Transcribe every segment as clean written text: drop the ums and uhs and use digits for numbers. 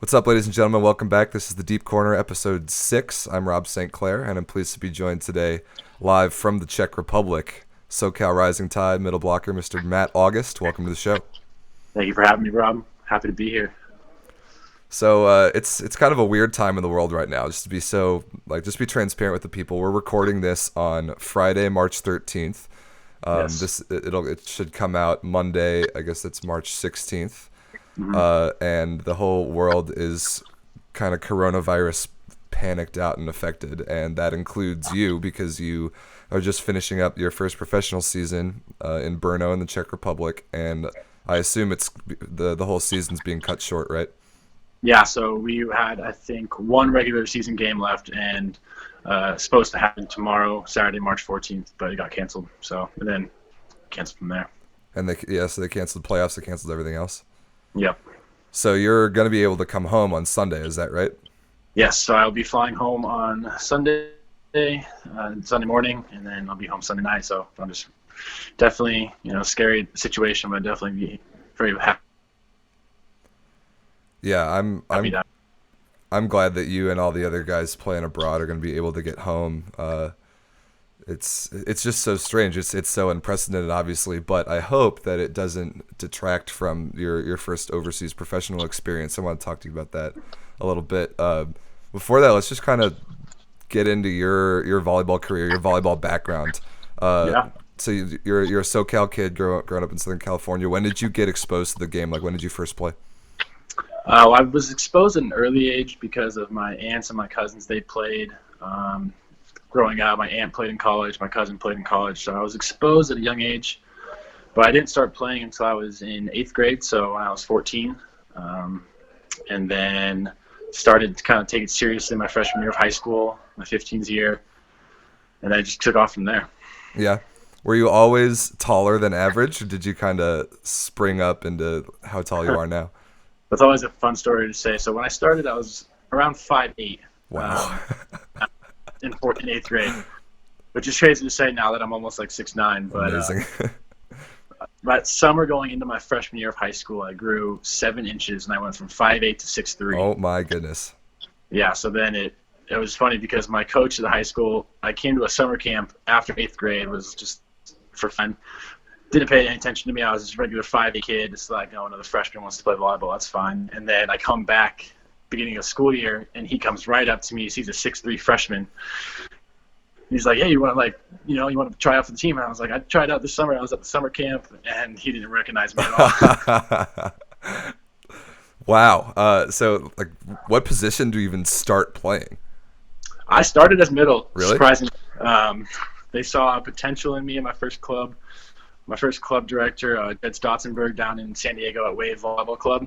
What's up, ladies and gentlemen? Welcome back. This is the Deep Corner, episode 6. I'm Rob St. Clair, and I'm pleased to be joined today live from the Czech Republic, SoCal Rising Tide middle blocker, Mr. Matt August. Welcome to the show. Thank you for having me, Rob. Happy to be here. So it's kind of a weird time in the world right now. Just be transparent with the people. We're recording this on Friday, March 13th. Yes. It should come out Monday. I guess it's March 16th. And the whole world is kind of coronavirus panicked out and affected, and that includes you because you are just finishing up your first professional season in Brno in the Czech Republic, and I assume it's the whole season's being cut short, right? Yeah, so we had, I think, one regular season game left, and supposed to happen tomorrow, Saturday, March 14th, but it got canceled. And then canceled from there. And so they canceled playoffs, they canceled everything else. Yep. So you're going to be able to come home on Sunday, is that right? Yes, so I'll be flying home on Sunday morning, and then I'll be home Sunday night. So I'm just definitely, scary situation, but definitely be very happy. Yeah, I'm glad that you and all the other guys playing abroad are going to be able to get home. It's just so strange. It's so unprecedented, obviously, but I hope that it doesn't detract from your first overseas professional experience. I want to talk to you about that a little bit. Before that, let's just kind of get into your volleyball career, your volleyball background. Yeah. So you're a SoCal kid growing up in Southern California. When did you get exposed to the game? Like, when did you first play? I was exposed at an early age because of my aunts and my cousins. They played. Growing up, my aunt played in college, my cousin played in college, so I was exposed at a young age. But I didn't start playing until I was in 8th grade, so when I was 14. And then started to kind of take it seriously my freshman year of high school, my 15th year, and I just took off from there. Yeah. Were you always taller than average, or did you kind of spring up into how tall you are now? That's always a fun story to say. So when I started, I was around 5'8". Wow. In 8th grade, which is crazy to say now that I'm almost like 6'9". But amazing. that summer going into my freshman year of high school, I grew 7 inches, and I went from 5'8" to 6'3". Oh my goodness. Yeah, so then it was funny because my coach at the high school, I came to a summer camp after 8th grade, was just for fun. Didn't pay any attention to me. I was just a regular 5'8" kid, just like, another freshman wants to play volleyball, that's fine. And then I come back beginning of school year, and he comes right up to me. He's a 6'3" freshman. He's like, "Hey, you want to try out for the team?" And I was like, "I tried out this summer. I was at the summer camp," and he didn't recognize me at all. Wow. So, like, what position do you even start playing? I started as middle. Really? Surprisingly, they saw potential in me in my first club. My first club director, Ed Stotzenberg, down in San Diego at Wave Volleyball Club.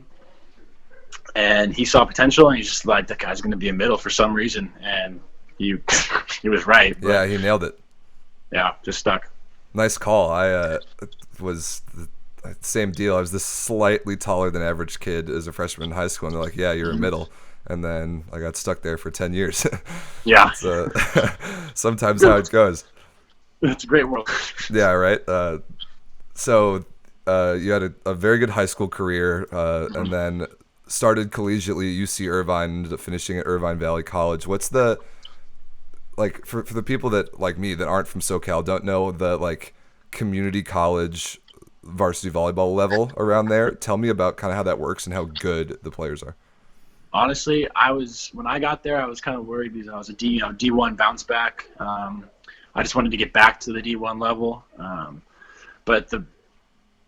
And he saw potential, and he's just like, that guy's going to be a middle for some reason. And he was right. Yeah, he nailed it. Yeah, just stuck. Nice call. I was the same deal. I was this slightly taller than average kid as a freshman in high school, and they're like, "Yeah, you're a middle." And then I got stuck there for 10 years. Yeah. Sometimes how it goes. It's a great world. Yeah, right. So you had a very good high school career, and then started collegiately at UC Irvine, ended up finishing at Irvine Valley College. What's the, like, for the people that, like me, that aren't from SoCal, don't know the, like, community college varsity volleyball level around there, tell me about kind of how that works and how good the players are. Honestly, when I got there, I was kind of worried because I was a D1 bounce back. I just wanted to get back to the D1 level. But the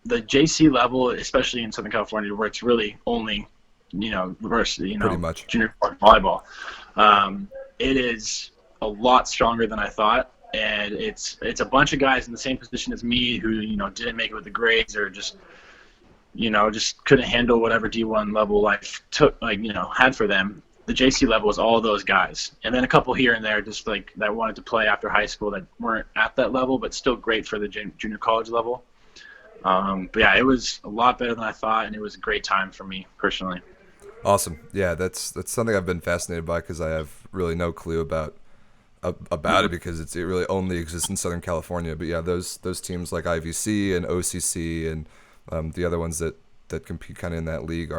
JC level, especially in Southern California, where it's really only varsity, pretty much junior volleyball, it is a lot stronger than I thought, and it's a bunch of guys in the same position as me who didn't make it with the grades, or just couldn't handle whatever D1 level life had for them. The JC level was all those guys, and then a couple here and there just like that wanted to play after high school that weren't at that level, but still great for the junior college level. But yeah, it was a lot better than I thought, and it was a great time for me personally. Awesome. Yeah, that's something I've been fascinated by because I have really no clue about it because it really only exists in Southern California. But yeah, those teams like IVC and OCC and the other ones that compete kind of in that league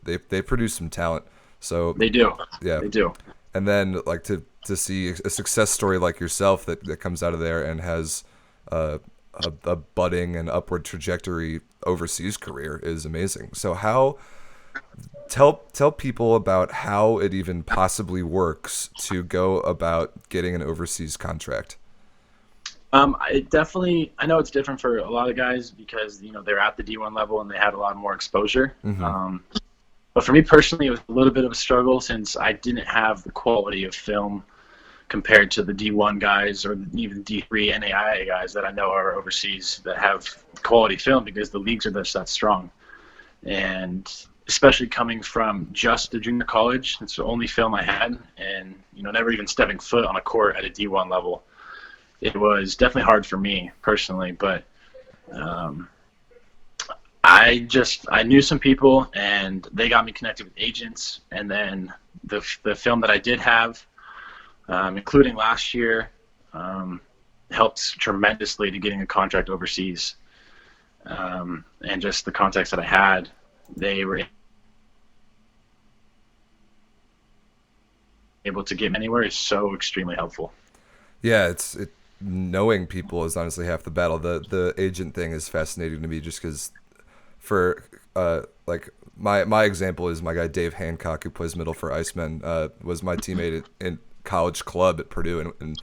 they produce some talent. So They do. yeah, They do. and then like to see a success story like yourself that comes out of there and has a budding and upward trajectory overseas career is amazing. So how tell people about how it even possibly works to go about getting an overseas contract. I know it's different for a lot of guys because they're at the D1 level and they had a lot more exposure. Mm-hmm. But for me personally, it was a little bit of a struggle since I didn't have the quality of film compared to the D1 guys or even D3 NAIA guys that I know are overseas that have quality film because the leagues are just that strong. And especially coming from just a junior college, it's the only film I had, and never even stepping foot on a court at a D1 level. It was definitely hard for me personally, but I knew some people and they got me connected with agents, and then the film that I did have, including last year, helped tremendously to getting a contract overseas. And just the contacts that I had, they were able to get me anywhere is so extremely helpful. Yeah, knowing people is honestly half the battle. The agent thing is fascinating to me just because for like my example is my guy Dave Hancock, who plays middle for Icemen, was my teammate in college club at Purdue and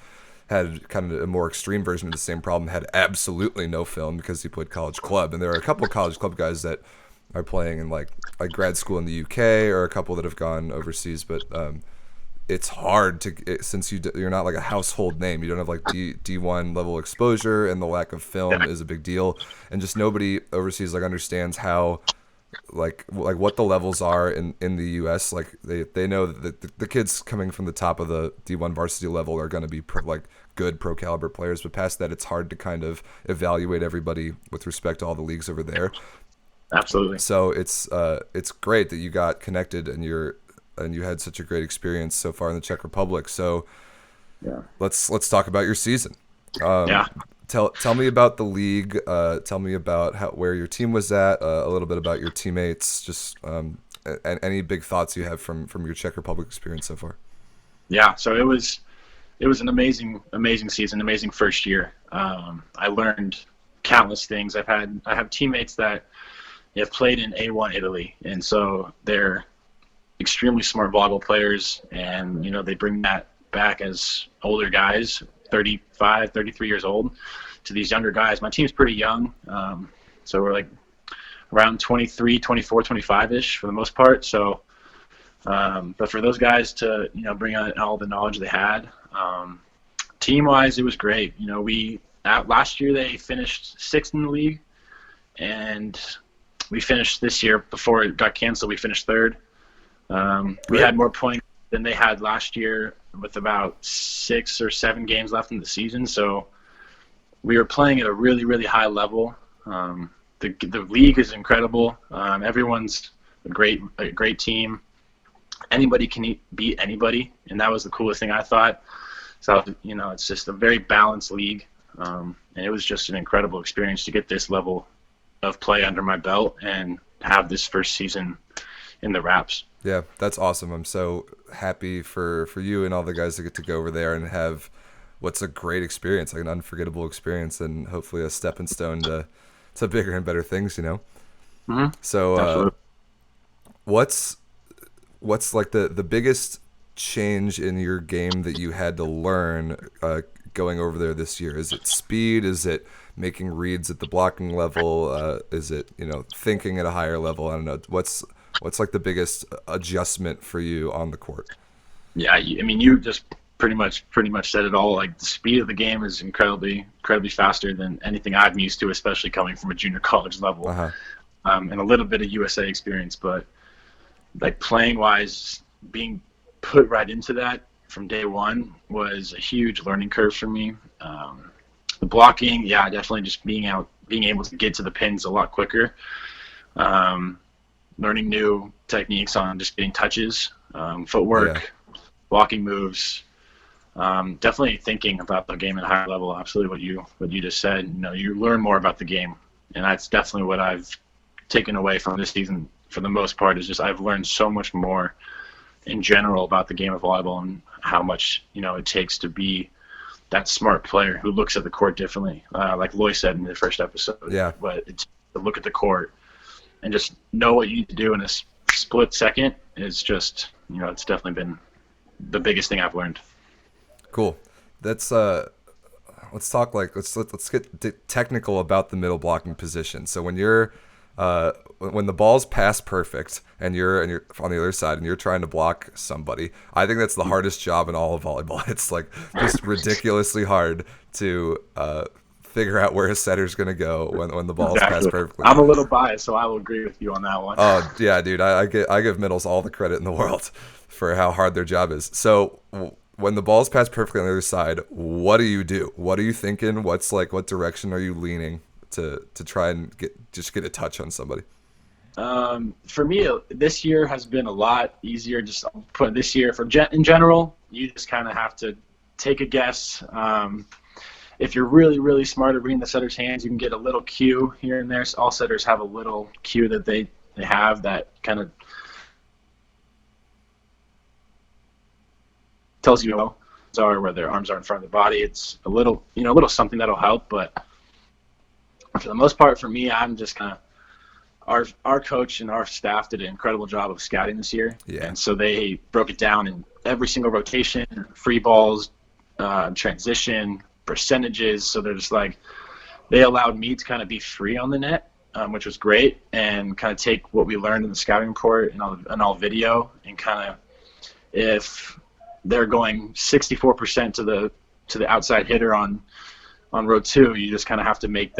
had kind of a more extreme version of the same problem, had absolutely no film because he played college club. And there are a couple of college club guys that are playing in like grad school in the UK, or a couple that have gone overseas, but it's hard since you're not like a household name. You don't have like D1 level exposure, and the lack of film is a big deal. And just nobody overseas like understands how like what the levels are in the US. Like they know that the kids coming from the top of the D1 varsity level are going to be good pro caliber players, but past that it's hard to kind of evaluate everybody with respect to all the leagues over there. Absolutely. So it's great that you got connected and you had such a great experience so far in the Czech Republic. So yeah, let's talk about your season. Yeah. Tell me about the league. Tell me about where your team was at. A little bit about your teammates. Just and any big thoughts you have from your Czech Republic experience so far. Yeah. So it was an amazing season, amazing first year. I learned countless things. I have teammates that have played in A1 Italy, and so they're extremely smart volleyball players, and they bring that back as older guys, 35, 33 years old, to these younger guys. My team's pretty young, so we're like around 23, 24, 25-ish for the most part. So, but for those guys to bring out all the knowledge they had, team-wise, it was great. Last year they finished 6th in the league, and we finished this year, before it got canceled, we finished 3rd. We had more points than they had last year with about 6 or 7 games left in the season. So we were playing at a really, really high level. The league is incredible. Everyone's a great team. Anybody can beat anybody, and that was the coolest thing I thought. So it's just a very balanced league, and it was just an incredible experience to get this level of play under my belt and have this first season in the wraps. Yeah, that's awesome. I'm so happy for you and all the guys that get to go over there and have what's a great experience, like an unforgettable experience, and hopefully a stepping stone to bigger and better things, Mm-hmm. So what's like the biggest change in your game that you had to learn going over there this year? Is it speed? Is it making reads at the blocking level? Is it thinking at a higher level? I don't know. What's like the biggest adjustment for you on the court? Yeah, you just pretty much said it all. Like, the speed of the game is incredibly faster than anything I'm used to, especially coming from a junior college level, and a little bit of USA experience. But like, playing wise, being put right into that from day one was a huge learning curve for me. The blocking, yeah, definitely just being able to get to the pins a lot quicker. Learning new techniques on just getting touches, footwork, blocking moves. Definitely thinking about the game at a higher level. Absolutely what you just said. You learn more about the game, and that's definitely what I've taken away from this season for the most part. Is just I've learned so much more in general about the game of volleyball and how much, it takes to be that smart player who looks at the court differently. Like Loy said in the first episode. Yeah. But it's to look at the court and just know what you need to do in a split second is just, it's definitely been the biggest thing I've learned. Cool. That's let's talk let's get technical about the middle blocking position. So when you're when the ball's pass perfect and you're on the other side and you're trying to block somebody, I think that's the hardest job in all of volleyball. It's like just ridiculously hard to figure out where a setter's gonna go when the ball's passed perfectly. I'm a little biased, so I will agree with you on that one. Oh yeah, dude, I give middles all the credit in the world for how hard their job is. So when the ball's passed perfectly on the other side, what do you do? What are you thinking? What direction are you leaning to try and get a touch on somebody? For me, this year has been a lot easier. Just put this year in general, you just kind of have to take a guess. If you're really, really smart at reading the setter's hands, you can get a little cue here and there. So all setters have a little cue that they have that kind of tells you where their arms are in front of the body. It's a little something that'll help. But for the most part, for me, I'm just kind of our coach and our staff did an incredible job of scouting this year. Yeah. And so they broke it down in every single rotation, free balls, transition, percentages. So they're just like, they allowed me to kind of be free on the net, which was great, and kind of take what we learned in the scouting report and all video, and kind of, if they're going 64% to the outside hitter on row 2, you just kind of have to take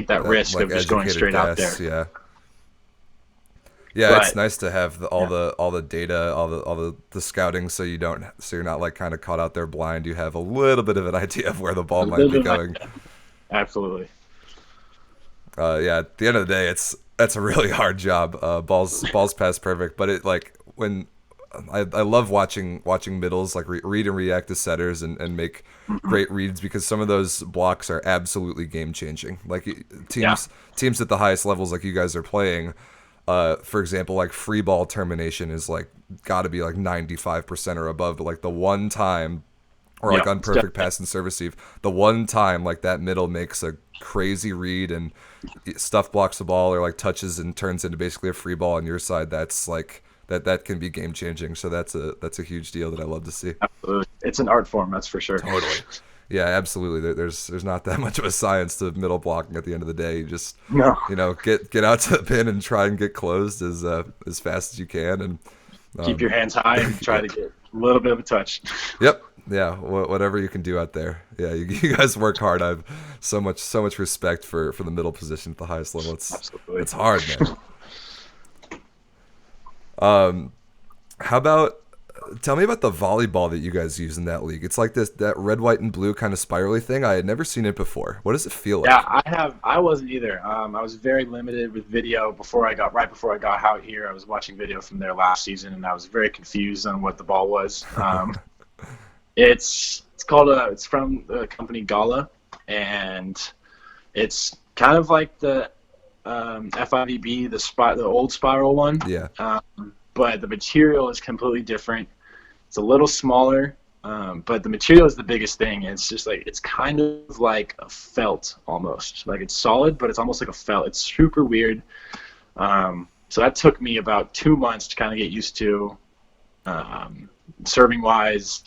that risk of just going straight out there. Yeah, but, it's nice to have all the data, all the scouting, so you're not like kind of caught out there blind. You have a little bit of an idea of where the ball might be going. Absolutely. At the end of the day, that's a really hard job. Balls pass perfect, but it like when I love watching middles like read and react to setters and make great reads, because some of those blocks are absolutely game changing. Like teams at the highest levels like you guys are playing. For example, like free ball termination is like got to be like 95% or above, but like the one time, or like unperfect pass and serve receive, the one time like that middle makes a crazy read and stuff blocks the ball or like touches and turns into basically a free ball on your side, that's like that can be game changing. So that's a huge deal that I love to see. Absolutely. It's an art form, that's for sure. Totally. Yeah, absolutely. There's not that much of a science to middle blocking at the end of the day. You just get out to the pin and try and get closed as fast as you can, and keep your hands high and try to get a little bit of a touch. Yep. Yeah. Whatever you can do out there. Yeah. You guys work hard. I have so much respect for the middle position at the highest level. It's hard, man. Tell me about the volleyball that you guys use in that league. It's like that red, white, and blue kind of spirally thing. I had never seen it before. What does it feel like? Yeah, I wasn't either. I was very limited with video before I got out here. I was watching video from their last season, and I was very confused on what the ball was. It's from the company Gala, and it's kind of like the FIVB, the old spiral one. Yeah. But the material is completely different. It's a little smaller, but the material is the biggest thing. It's just like, it's kind of like a felt almost. Like it's solid, but it's almost like a felt. It's super weird. So that took me about 2 months to kind of get used to, serving wise,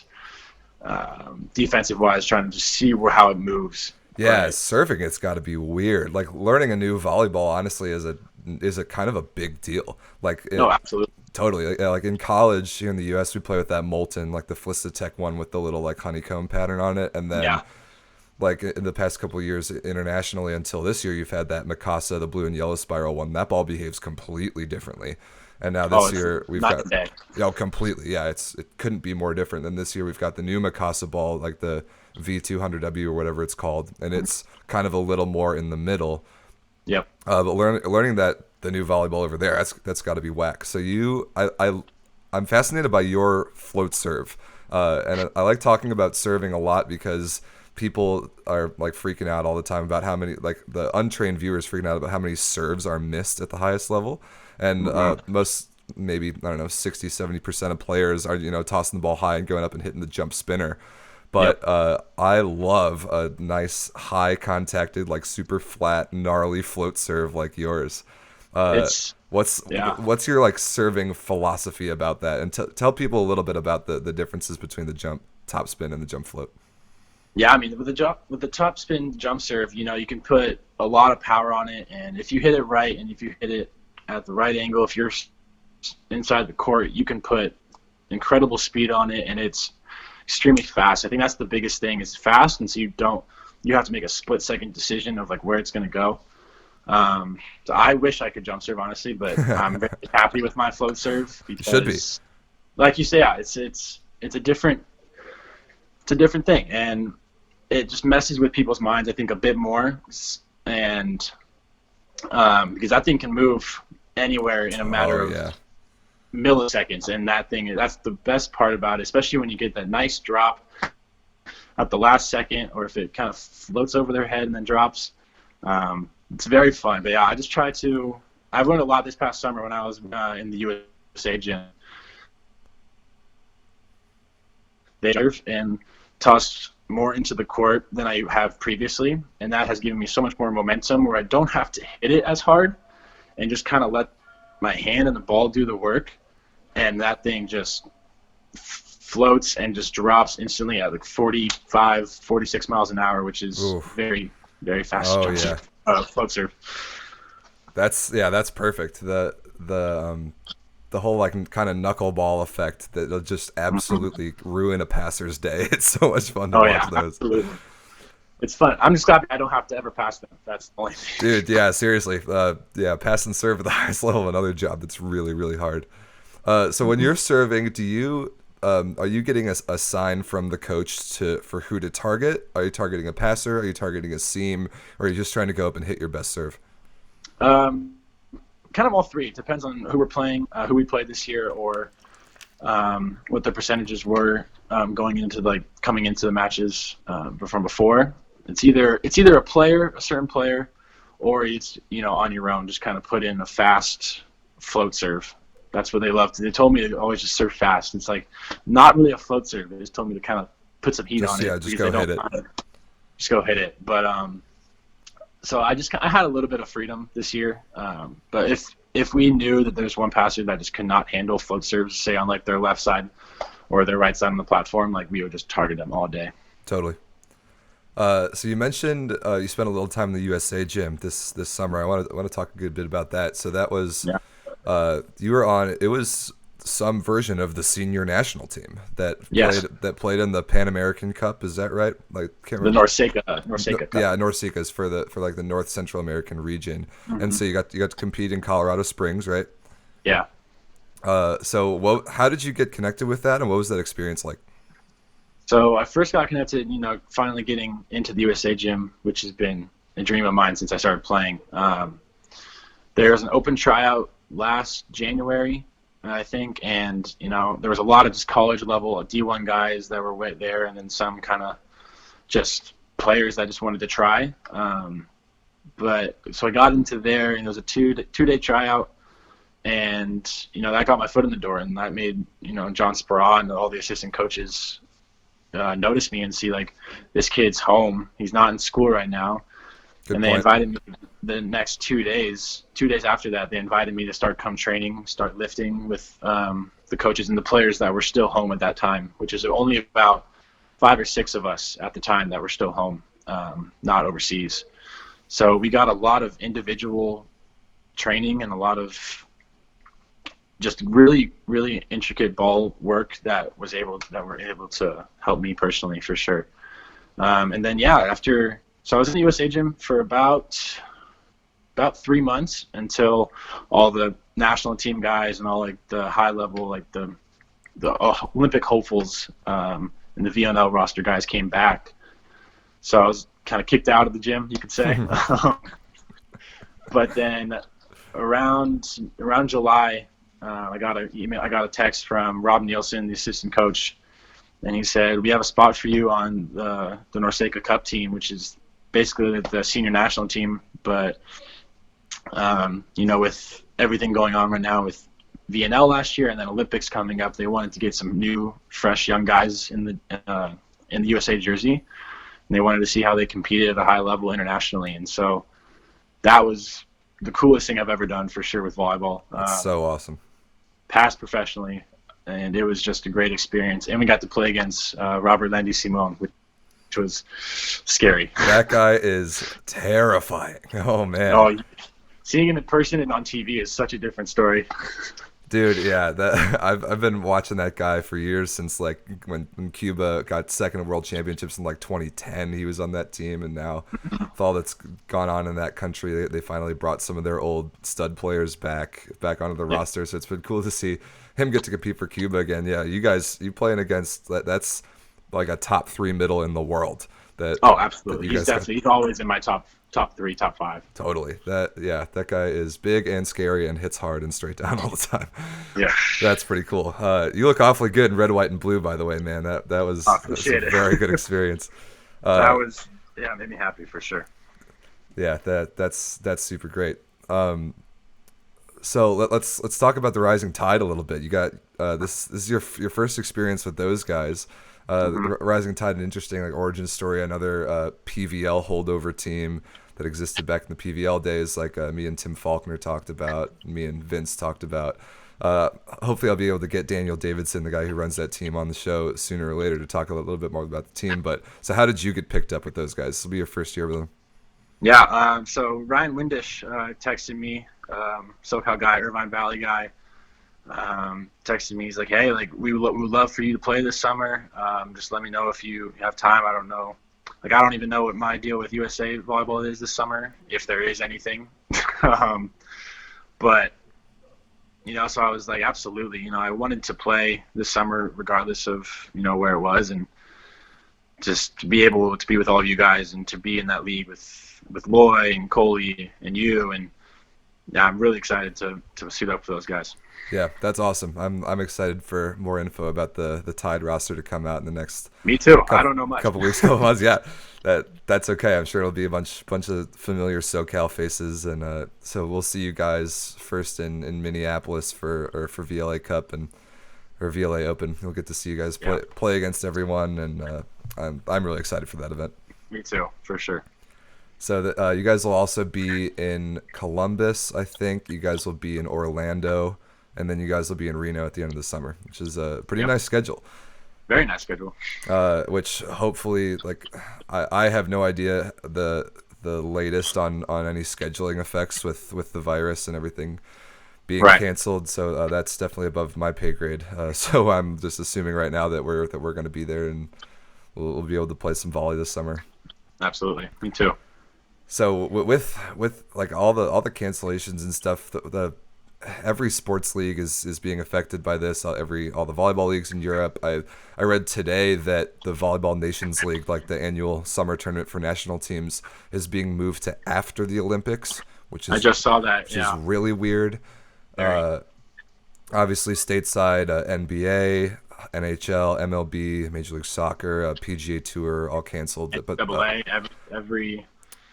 defensive wise, trying to just see how it moves. Yeah, right. Serving it's got to be weird. Like learning a new volleyball, honestly, is a kind of a big deal. No, absolutely. Totally. Like in college here in the U.S., we play with that Molten, like the Felicitech one with the little like honeycomb pattern on it, and then like in the past couple of years internationally until this year, you've had that Mikasa, the blue and yellow spiral one. That ball behaves completely differently. And now this year we've got completely. Yeah, it couldn't be more different than this year. We've got the new Mikasa ball, like the V200W or whatever it's called, and it's kind of a little more in the middle. Yep. But learning that the new volleyball over there, that's got to be whack. So I'm fascinated by your float serve, and I like talking about serving a lot because people are like freaking out all the time about how many, like the untrained viewers freaking out about how many serves are missed at the highest level, and most maybe, I don't know, 60-70% of players are, tossing the ball high and going up and hitting the jump spinner. But Yep. I love a nice high contacted, like super flat, gnarly float serve like yours. Uh, It's what's yeah. what's your like serving philosophy about that? And tell people a little bit about the differences between the jump top spin and the jump float. Yeah, I mean, with the top spin jump serve, you can put a lot of power on it, and if you hit it right, and if you hit it at the right angle, if you're inside the court, you can put incredible speed on it, and it's extremely fast. I think that's the biggest thing. It's fast, and so you have to make a split-second decision of like where it's going to go. So I wish I could jump serve, honestly, but I'm very happy with my float serve Should be. because, like you say, yeah, it's a different thing, and it just messes with people's minds, I think, a bit more, and because that thing can move anywhere in a matter of milliseconds, and that's the best part about it, especially when you get that nice drop at the last second, or if it kind of floats over their head and then drops. It's very fun. But yeah, I've learned a lot this past summer when I was in the USA gym. They serve and toss more into the court than I have previously, and that has given me so much more momentum where I don't have to hit it as hard and just kind of let my hand and the ball do the work, and that thing just floats and just drops instantly at like 45, 46 miles an hour, which is very, very fast. Oh yeah. Float serve. That's perfect. The whole like kind of knuckleball effect that'll just absolutely ruin a passer's day. It's so much fun to watch those. Absolutely. It's fun. I'm just glad I don't have to ever pass them. That's the only thing. Dude, yeah, seriously. Pass and serve at the highest level, another job that's really, really hard. So when you're serving, are you getting a sign from the coach for who to target? Are you targeting a passer? Are you targeting a seam? Or are you just trying to go up and hit your best serve? Kind of all three. It depends on who we're playing, who we played this year, or what the percentages were coming into the matches from before. It's either a player, a certain player, or it's on your own. Just kind of put in a fast float serve. That's what they love. They told me to always just serve fast. It's like not really a float serve. They just told me to kind of put some heat on it. Yeah, just go hit it. Just go hit it. But so I had a little bit of freedom this year. But if we knew that there's one passer that just could not handle float serves, say on like their left side or their right side on the platform, like we would just target them all day. Totally. So you mentioned you spent a little time in the USA gym this summer. I want to talk a good bit about that. So that was you were on. It was some version of the senior national team that played in the Pan American Cup. Is that right? Like can't remember. The NORCECA Cup. Yeah, NORCECA is for like the North Central American region. Mm-hmm. And so you got to compete in Colorado Springs, right? Yeah. So how did you get connected with that, and what was that experience like? So I first got connected, finally getting into the USA gym, which has been a dream of mine since I started playing. There was an open tryout last January, I think, and there was a lot of just college level D1 guys that were there, and then some kind of just players that just wanted to try. But so I got into there, and it was a two-day tryout, and that got my foot in the door, and that made John Sparrow and all the assistant coaches notice me and see like this kid's home. He's not in school right now. Good and they point. Invited me the next 2 days. 2 days after that, they invited me to start lifting with the coaches and the players that were still home at that time, which is only about 5 or 6 of us at the time that were still home, not overseas. So we got a lot of individual training and a lot of just really, really intricate ball work that were able to help me personally for sure. And then so I was in the USA gym for about 3 months until all the national team guys and all like the high level, like the Olympic hopefuls and the VNL roster guys came back. So I was kind of kicked out of the gym, you could say. But then around July, I got a text from Rob Nielsen, the assistant coach, and he said, "We have a spot for you on the NORCECA Cup team, which is basically the senior national team, but with everything going on right now with VNL last year, and then Olympics coming up. They wanted to get some new, fresh, young guys in the USA jersey, and they wanted to see how they competed at a high level internationally. And so that was the coolest thing I've ever done for sure with volleyball. That's so awesome. Passed professionally, and it was just a great experience. And we got to play against Robert Landy Simon, which was scary. That guy is terrifying. Oh man. Oh, seeing him in person and on TV is such a different story. Dude, yeah, I've been watching that guy for years, since like when Cuba got second in World Championships in like 2010. He was on that team, and now with all that's gone on in that country, they finally brought some of their old stud players back onto the roster. So it's been cool to see him get to compete for Cuba again. Yeah, you playing against that's like a top 3 middle in the world. Absolutely. He's always in my top 3, top 5. Totally. That guy is big and scary and hits hard and straight down all the time. Yeah. That's pretty cool. You look awfully good in red, white, and blue, by the way, man. That was a very good experience. It made me happy for sure. Yeah, that's super great. So let's talk about the Rising Tide a little bit. You got this is your first experience with those guys. The Rising Tide, an interesting like origin story, another PVL holdover team that existed back in the PVL days, like me and Tim Faulkner talked about, me and Vince talked about. Hopefully I'll be able to get Daniel Davidson, the guy who runs that team, on the show sooner or later to talk a little bit more about the team. But so how did you get picked up with those guys? This will be your first year with them. Yeah, so Ryan Windish texted me, SoCal guy, Irvine Valley guy, texted me. He's like, hey, like we would love for you to play this summer. Just let me know if you have time. I don't know. Like, I don't even know what my deal with USA volleyball is this summer, if there is anything. But, so I was like, absolutely. I wanted to play this summer regardless of, where it was, and just to be able to be with all of you guys and to be in that league with Loy and Coley and you. And yeah, I'm really excited to suit up for those guys. Yeah, that's awesome. I'm excited for more info about the Tide roster to come out in the next. Me too. I don't know much. Couple weeks, couple months. Yeah, that's okay. I'm sure it'll be a bunch of familiar SoCal faces, and so we'll see you guys first in Minneapolis for VLA Cup or VLA Open. We'll get to see you guys play against everyone, and I'm really excited for that event. Me too, for sure. So that you guys will also be in Columbus, I think. You guys will be in Orlando, and then you guys will be in Reno at the end of the summer, which is a pretty nice schedule. Very nice schedule. Which hopefully, like, I have no idea the latest on any scheduling effects with the virus and everything being canceled. So that's definitely above my pay grade. So I'm just assuming right now that we're going to be there, and we'll be able to play some volley this summer. Absolutely, me too. So with like all the cancellations and stuff, every sports league is being affected by this. All the volleyball leagues in Europe. I read today that the Volleyball Nations League, like the annual summer tournament for national teams, is being moved to after the Olympics, which is I just saw that. Which is really weird. Obviously, stateside NBA, NHL, MLB, Major League Soccer, PGA Tour, all canceled. But every.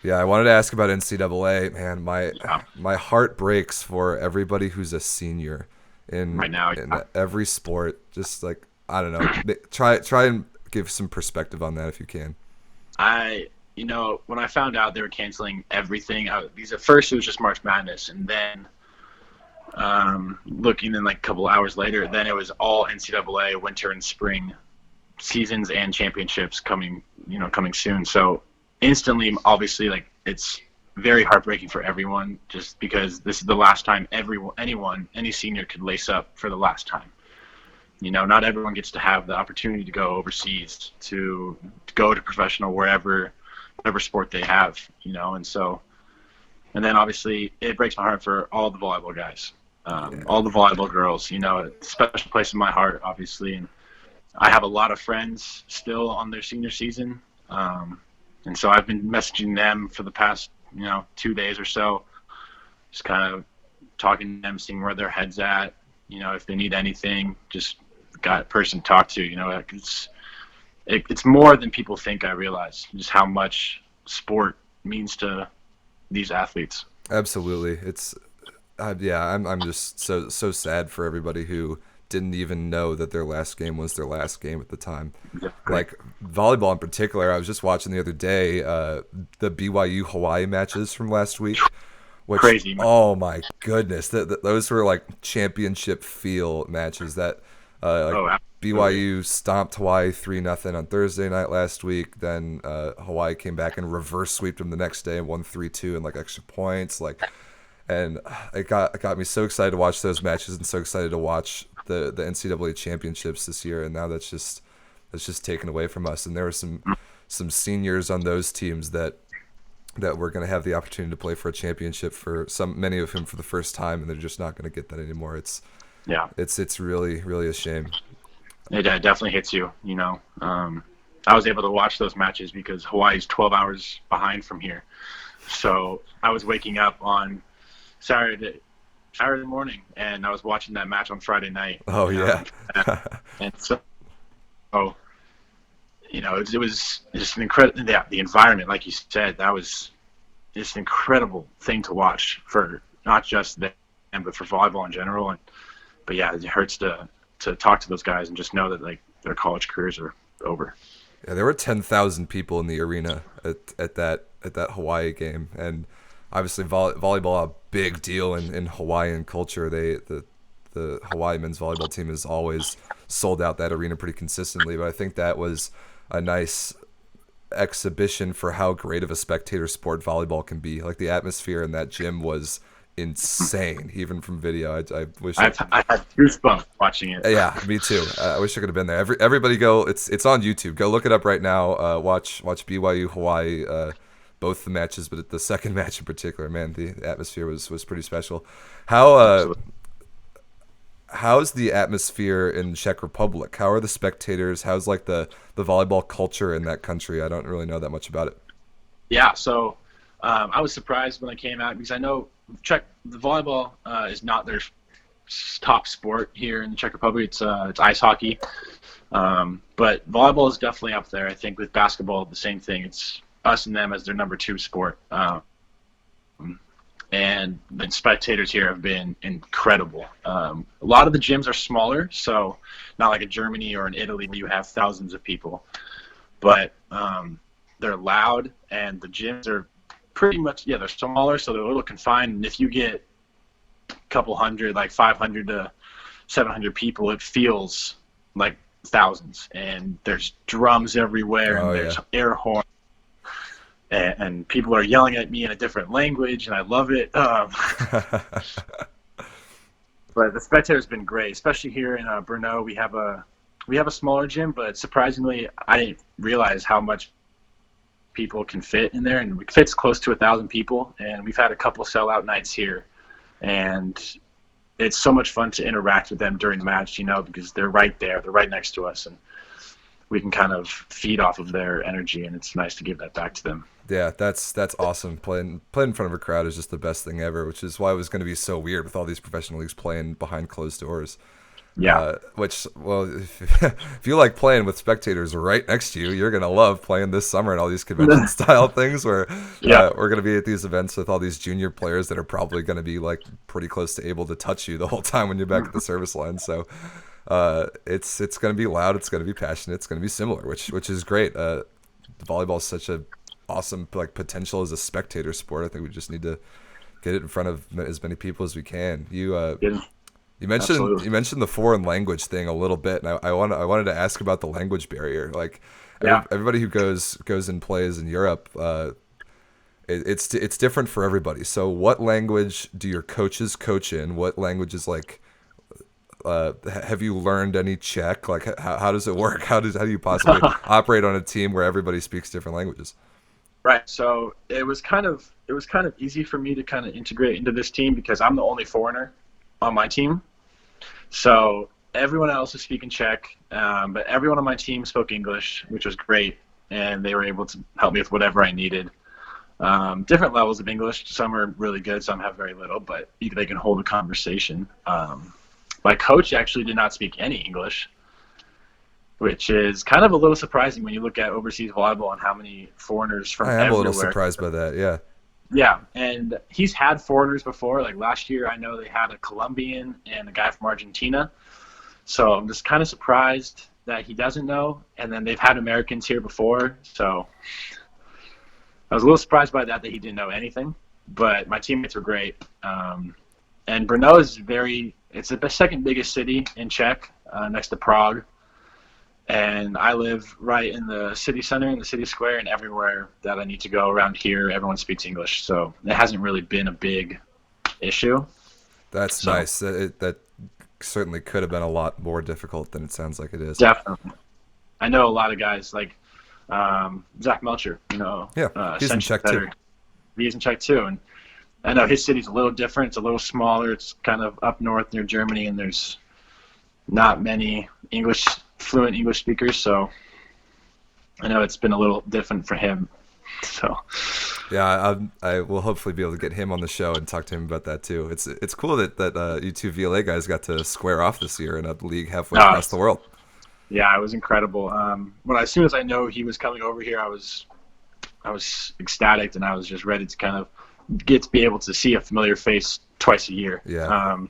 Yeah, I wanted to ask about NCAA. Man, my heart breaks for everybody who's a senior in every sport. Just like, I don't know. Try and give some perspective on that if you can. When I found out they were canceling everything, at first it was just March Madness, and then looking in like a couple hours later, then it was all NCAA winter and spring seasons and championships coming soon. So instantly, obviously, like, it's very heartbreaking for everyone, just because this is the last time any senior could lace up for the last time. Not everyone gets to have the opportunity to go overseas, to go to professional whatever sport they have, and then obviously it breaks my heart for all the volleyball guys, all the volleyball girls, a special place in my heart, obviously. And I have a lot of friends still on their senior season. And so I've been messaging them for the past, 2 days or so, just kind of talking to them, seeing where their head's at, if they need anything, just got a person to talk to, it's more than people think. I realize just how much sport means to these athletes. Absolutely. Yeah, I'm just so sad for everybody who didn't even know that their last game was their last game at the time. Exactly. Like volleyball in particular, I was just watching the other day the BYU Hawaii matches from last week, which Crazy. oh my goodness, those were like championship feel matches. That like Oh, absolutely. BYU stomped Hawaii 3-0 on Thursday night last week. Then Hawaii came back and reverse swept them the next day and won 3-2 in like extra points. Like, and it got me so excited to watch those matches and so excited to watch the NCAA championships this year. And now that's just taken away from us. And there were some seniors on those teams that were going to have the opportunity to play for a championship, for many of whom for the first time, and they're just not going to get that anymore. Yeah, It's really a shame. it definitely hits you. I was able to watch those matches because Hawaii's 12 hours behind from here. So I was waking up on Saturday morning, and I was watching that match on Friday night. Oh yeah. And so, it was just an incredible. Yeah, the environment, like you said, that was just an incredible thing to watch for not just them, but for volleyball in general. But yeah, it hurts to talk to those guys and just know that like their college careers are over. Yeah, there were 10,000 people in the arena at that Hawaii game, and obviously volleyball a big deal in Hawaiian culture. The Hawaii men's volleyball team has always sold out that arena pretty consistently, but I think that was a nice exhibition for how great of a spectator sport volleyball can be. Like the atmosphere in that gym was insane, even from video. I wish I had goosebumps watching it. yeah, me too. I wish I could have been there. Everybody go. It's on YouTube. Go look it up right now. Watch BYU Hawaii. Both the matches, but the second match in particular, man, the atmosphere was pretty special. How Absolutely. how's the atmosphere in Czech Republic? How are the spectators? How's like the volleyball culture in that country? I don't really know that much about it. Yeah, so I was surprised when I came out because I know the volleyball is not their top sport here in the Czech Republic. It's ice hockey, but volleyball is definitely up there. I think with basketball, the same thing. It's us and them as their number two sport. And the spectators here have been incredible. A lot of the gyms are smaller, so not like in Germany or in Italy where you have thousands of people, but they're loud and the gyms are pretty much, yeah, they're smaller, so they're a little confined. And if you get a couple hundred, like 500 to 700 people, it feels like thousands. And there's drums everywhere, Oh and yeah. there's air horns, and people are yelling at me in a different language, and I love it. But the spectator's been great, especially here in Brno. We have a smaller gym, but surprisingly, I didn't realize how much people can fit in there, and it fits close to 1,000 people. And we've had a couple sellout nights here, and it's so much fun to interact with them during the match, because they're right there, they're right next to us, and we can kind of feed off of their energy, and it's nice to give that back to them. Yeah, that's awesome. Playing in front of a crowd is just the best thing ever, which is why it was going to be so weird with all these professional leagues playing behind closed doors. Yeah, Which, well, if you like playing with spectators right next to you, you're gonna love playing this summer and all these convention style things where yeah, we're gonna be at these events with all these junior players that are probably gonna be like pretty close to able to touch you the whole time when you're back at the service line. So it's gonna be loud, it's gonna be passionate, it's gonna be similar, which is great. Volleyball is such a awesome like potential as a spectator sport. I think we just need to get it in front of as many people as we can. yeah, You mentioned absolutely. you mentioned the foreign language thing a little bit, and I wanted to ask about the language barrier. Like Yeah, everybody who goes and plays in Europe, it's different for everybody. So, what language do your coaches coach in? What languages like have you learned any Czech? Like how does it work? How do you possibly operate on a team where everybody speaks different languages? right. So it was kind of easy for me to kind of integrate into this team because I'm the only foreigner on my team. So everyone else is speaking Czech, but everyone on my team spoke English, which was great, and they were able to help me with whatever I needed. Different levels of English. Some are really good, some have very little, but they can hold a conversation. My coach actually did not speak any English, which is kind of a little surprising when you look at overseas volleyball and how many foreigners from I am a little everywhere. surprised by that. Yeah. Yeah, and he's had foreigners before. Like last year, I know they had a Colombian and a guy from Argentina. So I'm just kind of surprised that he doesn't know. And then they've had Americans here before, so I was a little surprised by that he didn't know anything. But my teammates were great. And Brno is it's the second biggest city in Czech, next to Prague. And I live right in the city center, in the city square, and everywhere that I need to go around here, everyone speaks English. So it hasn't really been a big issue. That's nice. That certainly could have been a lot more difficult than it sounds like it is. Definitely. I know a lot of guys like Zach Melcher, Yeah, he's in Czech too. He's in Czech too. And I know his city's a little different. It's a little smaller. It's kind of up north near Germany, and there's not many fluent English speakers. So I know it's been a little different for him. So yeah, I will hopefully be able to get him on the show and talk to him about that too. It's cool that you two VLA guys got to square off this year in a league halfway across the world. Yeah, it was incredible. As soon as I know he was coming over here, I was ecstatic, and I was just ready to kind of get to be able to see a familiar face twice a year. Yeah.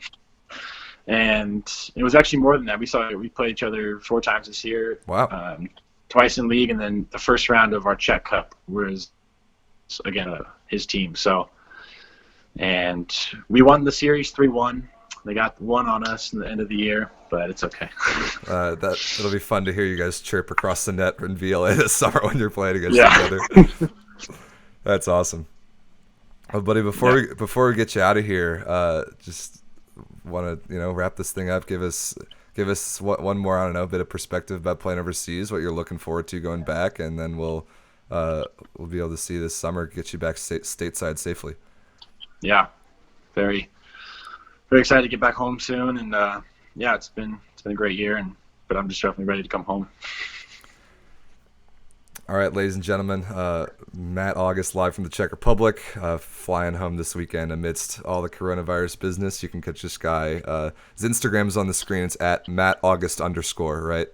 And it was actually more than that. We played each other 4 times this year. Wow. Twice in league, and then the first round of our Czech Cup was again his team. So, and we won the series 3-1. They got one on us in the end of the year, but it's okay. It'll be fun to hear you guys chirp across the net in VLA this summer when you're playing against each other. That's awesome. Oh, buddy, before we get you out of here, just want to wrap this thing up. Give us one more, I don't know, bit of perspective about playing overseas, what you're looking forward to going back, and then we'll be able to see this summer get you back stateside safely. Yeah, very, very excited to get back home soon, and it's been a great year, but I'm just definitely ready to come home. All right, ladies and gentlemen, Matt August live from the Czech Republic, flying home this weekend amidst all the coronavirus business. You can catch this guy. His Instagram is on the screen. It's at @MattAugust_, right?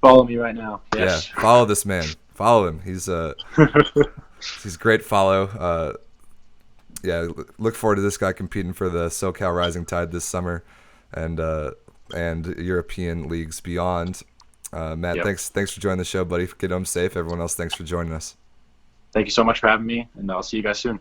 Follow me right now. Yes. Yeah, follow this man. Follow him. He's a great follow. Look forward to this guy competing for the SoCal Rising Tide this summer, and European leagues beyond. Matt, Yep. Thanks for joining the show, buddy. Get home safe. Everyone else, thanks for joining us. Thank you so much for having me, and I'll see you guys soon.